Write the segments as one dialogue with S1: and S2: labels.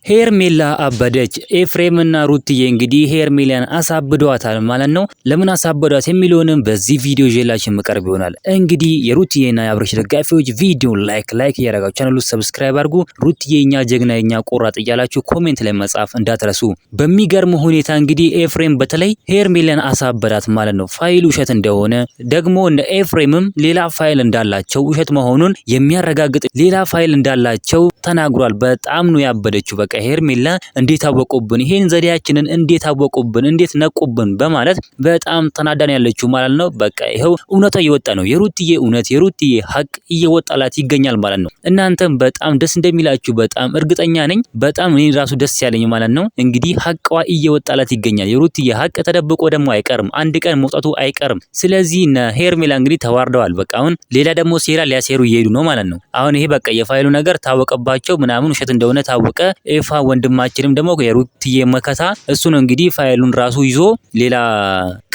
S1: ሄርሜላ አበደች። ኤፍሬምና ሩትዬ እንግዲህ ሄርሜላን አሳብዷታል ማለት ነው። ለምን አሳበዷት የሚለውንም በዚህ ቪዲዮ ይዤላችሁ መቀርብ ይሆናል። እንግዲህ የሩትዬና የአብርሽ ደጋፊዎች ቪዲዮ ላይክ እያደረጋችሁ ቻናሉን ሰብስክራይብ አድርጉ። ሩትዬ እኛ ጀግና እኛ ቆራጥ እያላችሁ ኮሜንት ላይ መጻፍ እንዳትረሱ። በሚገርም ሁኔታ እንግዲህ ኤፍሬም በተለይ ሄርሜላን አሳበዳት ማለት ነው። ፋይል ውሸት እንደሆነ ደግሞ እንደ ኤፍሬምም ሌላ ፋይል እንዳላቸው ውሸት መሆኑን የሚያረጋግጥ ሌላ ፋይል እንዳላቸው ተናግሯል። በጣም ነው ያበደችው። በቃ ሄርሜላ እንዴት አወቁብን፣ ይሄን ዘዴያችንን እንዴት አወቁብን፣ እንዴት ነቁብን በማለት በጣም ተናዳን ያለችው ማለት ነው። በቃ ይሄው እውነቷ እየወጣ ነው። የሩትዬ እውነት የሩትዬ ሀቅ እየወጣላት ይገኛል ማለት ነው። እናንተም በጣም ደስ እንደሚላችሁ በጣም እርግጠኛ ነኝ። በጣም እኔ ራሱ ደስ ያለኝ ማለት ነው። እንግዲህ ሀቅዋ እየወጣላት ይገኛል። የሩትዬ ሀቅ ተደብቆ ደግሞ አይቀርም፣ አንድ ቀን መውጣቱ አይቀርም። ስለዚህ ሄርሜላ እንግዲህ ተዋርደዋል። በቃ አሁን ሌላ ደግሞ ሴራ ሊያሴሩ እየሄዱ ነው ማለት ነው። አሁን ይሄ በቃ የፋይሉ ነገር ታወቀባቸው ምናምን ውሸት እንደሆነ ታወቀ። ኤፋ ወንድማችንም ደግሞ የሩትዬ መከታ እሱ ነው እንግዲህ ፋይሉን ራሱ ይዞ ሌላ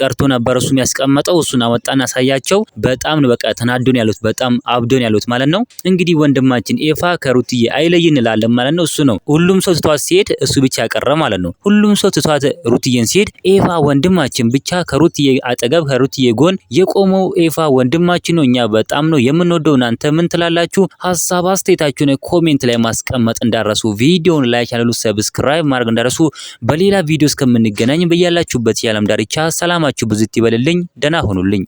S1: ቀርቶ ነበር እሱ የሚያስቀምጠው። እሱን አወጣና አሳያቸው። በጣም ነው በቃ ተናዶን ያሉት፣ በጣም አብዶን ያሉት ማለት ነው። እንግዲህ ወንድማችን ኤፋ ከሩትዬ አይለይ እንላለን ማለት ነው። እሱ ነው ሁሉም ሰው ትቷት ሲሄድ እሱ ብቻ ቀረ ማለት ነው። ሁሉም ሰው ትቷት ሩትዬን ሲሄድ ኤፋ ወንድማችን ብቻ ከሩትዬ አጠገብ ከሩትዬ ጎን የቆመው ኤፋ ወንድማችን ነው። እኛ በጣም ነው የምንወደው። እናንተ ምን ትላላችሁ? ሀሳብ አስተያየታችሁን ኮሜንት ላይ ማስቀመጥ እንዳረሱ። ቪዲዮውን ላይክ ያለሉ ሰብስክራይብ ማድረግ እንዳረሱ። በሌላ ቪዲዮ እስከምንገናኝ በያላችሁበት የዓለም ዳርቻ ሰላማችሁ ብዝት ይበልልኝ። ደህና ሁኑልኝ።